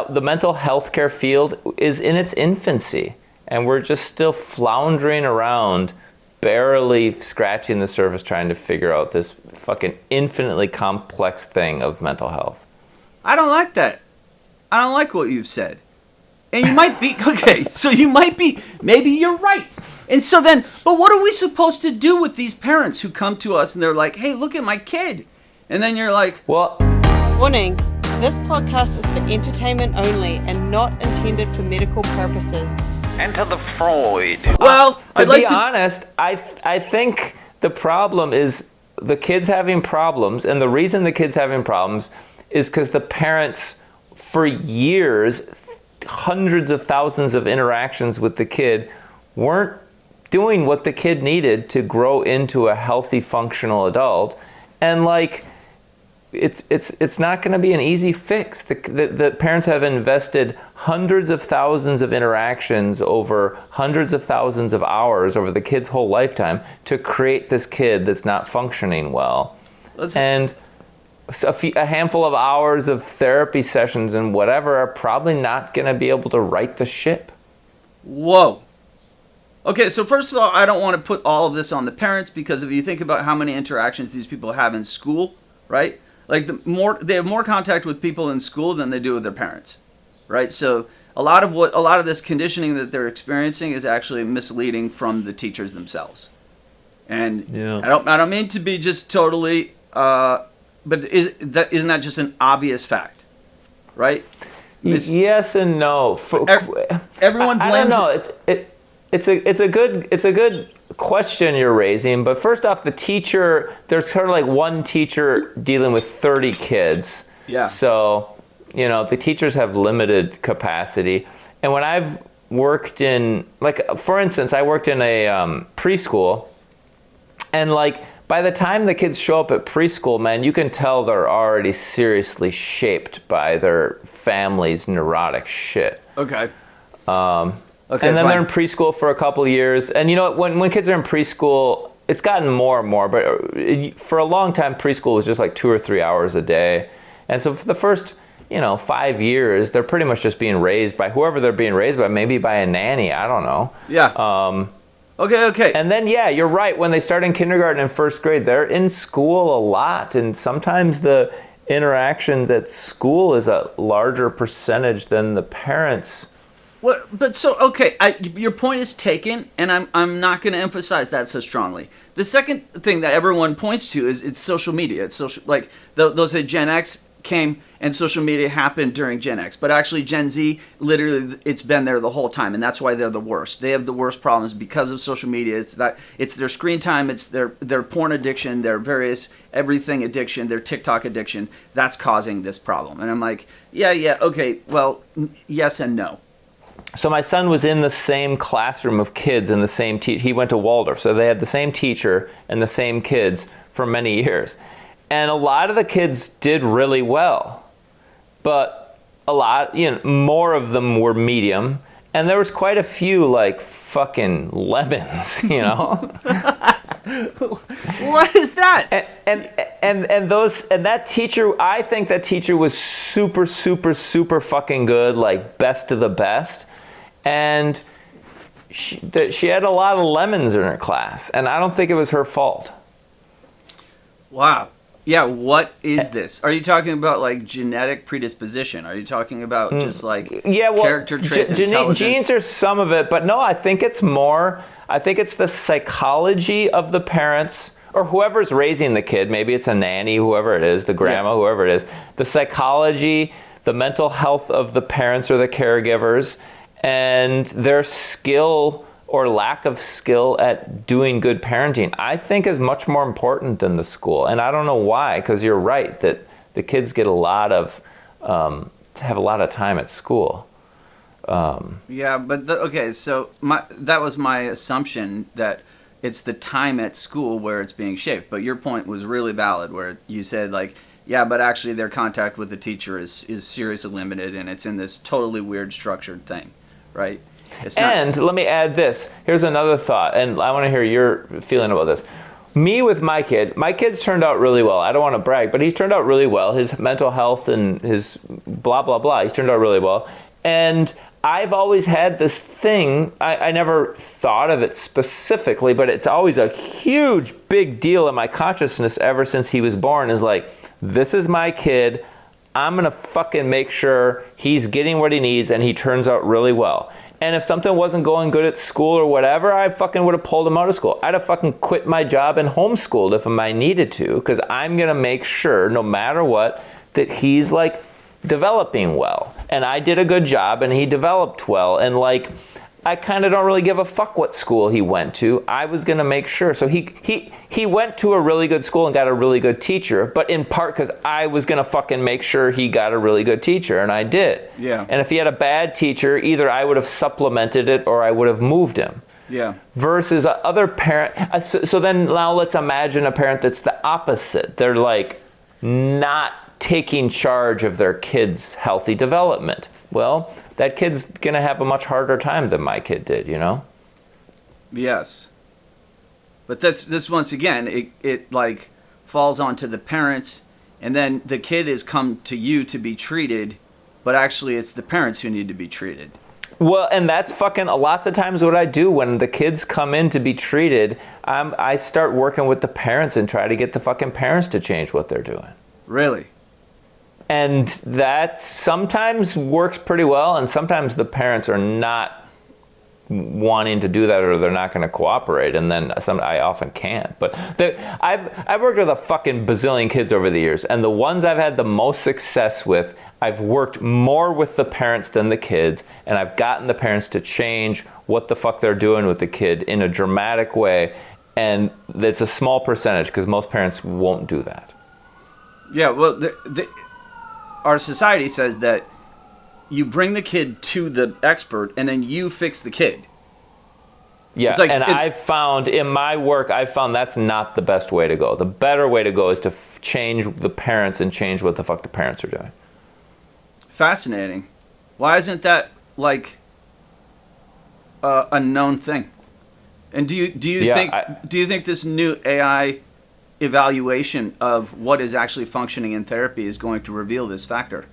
the mental health care field is in its infancy, and we're just still floundering around, barely scratching the surface, trying to figure out this fucking infinitely complex thing of mental health. I don't like that. I don't like what you've said. And you might be, okay, so you might be, maybe you're right. And so then, but what are we supposed to do with these parents who come to us and they're like, hey, look at my kid. And then you're like, well, warning, this podcast is for entertainment only and not intended for medical purposes. Enter the Freud. Well, to be honest, I think the problem is the kids having problems, and the reason the kids having problems is because the parents, for years, hundreds of thousands of interactions with the kid, weren't doing what the kid needed to grow into a healthy, functional adult. And like, it's not going to be an easy fix. The parents have invested hundreds of thousands of interactions over hundreds of thousands of hours over the kid's whole lifetime to create this kid that's not functioning well. And a handful of hours of therapy sessions and whatever are probably not going to be able to right the ship. Whoa. Okay, so first of all, I don't want to put all of this on the parents, because if you think about how many interactions these people have in school, right? Like they have more contact with people in school than they do with their parents, right? So a lot of this conditioning that they're experiencing is actually misleading from the teachers themselves. And yeah. I don't mean to be just totally, but isn't that just an obvious fact, right? Yes and no. Everyone blames. I don't know. It's a good question you're raising, but first off, the teacher, there's sort of like one teacher dealing with 30 kids. Yeah. So, the teachers have limited capacity. And when I've worked in, like, for instance, I worked in a preschool, and like, by the time the kids show up at preschool, man, you can tell they're already seriously shaped by their family's neurotic shit. Okay. Okay, and then they're in preschool for a couple of years. And when kids are in preschool, it's gotten more and more, but for a long time, preschool was just like 2 or 3 hours a day. And so for the first, 5 years, they're pretty much just being raised by whoever they're being raised by, maybe by a nanny, I don't know. Yeah. Okay. And then, yeah, you're right. When they start in kindergarten and first grade, they're in school a lot. And sometimes the interactions at school is a larger percentage than the parents. Well, but so, okay, your point is taken, and I'm not going to emphasize that so strongly. The second thing that everyone points to is it's social media. It's social, like those say Gen X came and social media happened during Gen X, but actually Gen Z, literally, it's been there the whole time, and that's why they're the worst. They have the worst problems because of social media. It's their screen time, it's their porn addiction, their various everything addiction, their TikTok addiction. That's causing this problem. And I'm like, yeah, okay, well, yes and no. So my son was in the same classroom of kids and the same he went to Waldorf, so they had the same teacher and the same kids for many years. And a lot of the kids did really well, but a lot, more of them were medium, and there was quite a few like fucking lemons, What is that? And that teacher, I think that teacher was super, super, super fucking good, like best of the best. And she had a lot of lemons in her class, and I don't think it was her fault. Wow. Yeah, what is this? Are you talking about like genetic predisposition? Are you talking about just like character traits, intelligence? Genes are some of it, but no, I think it's the psychology of the parents or whoever's raising the kid. Maybe it's a nanny, whoever it is, the grandma, whoever it is. The psychology, the mental health of the parents or the caregivers, and their skill or lack of skill at doing good parenting, I think is much more important than the school. And I don't know why, because you're right that the kids get have a lot of time at school. Yeah, but so that was my assumption, that it's the time at school where it's being shaped. But your point was really valid, where you said like, yeah, but actually their contact with the teacher is seriously limited, and it's in this totally weird structured thing, right? And let me add this. Here's another thought, and I want to hear your feeling about this. Me with my kid's turned out really well. I don't want to brag, but he's turned out really well. His mental health and his blah, blah, blah, he's turned out really well. And I've always had this thing, I never thought of it specifically, but it's always a huge, big deal in my consciousness ever since he was born, is like, this is my kid. I'm going to fucking make sure he's getting what he needs and he turns out really well. And if something wasn't going good at school or whatever, I fucking would have pulled him out of school. I'd have fucking quit my job and homeschooled if I needed to, because I'm going to make sure, no matter what, that he's like developing well. And I did a good job and he developed well. And like, I kind of don't really give a fuck what school he went to. I was going to make sure. So he went to a really good school and got a really good teacher, but in part because I was going to fucking make sure he got a really good teacher, and I did. Yeah. And if he had a bad teacher, either I would have supplemented it or I would have moved him. Yeah. Versus other parent. So then now let's imagine a parent that's the opposite. They're like not taking charge of their kid's healthy development. Well, that kid's going to have a much harder time than my kid did, you know? Yes. But this once again, it like falls onto the parents, and then the kid has come to you to be treated, but actually it's the parents who need to be treated. Well, and that's fucking lots of times what I do when the kids come in to be treated. I start working with the parents and try to get the fucking parents to change what they're doing. Really? And that sometimes works pretty well, and sometimes the parents are not wanting to do that, or they're not going to cooperate, and then I often can't. But I've worked with a fucking bazillion kids over the years, and the ones I've had the most success with, I've worked more with the parents than the kids, and I've gotten the parents to change what the fuck they're doing with the kid in a dramatic way, and it's a small percentage because most parents won't do that. Yeah, well, our society says that you bring the kid to the expert and then you fix the kid. Yeah, and I've found in my work, that's not the best way to go. The better way to go is to change the parents and change what the fuck the parents are doing. Fascinating. Why isn't that like a known thing? And do you think this new AI evaluation of what is actually functioning in therapy is going to reveal this factor?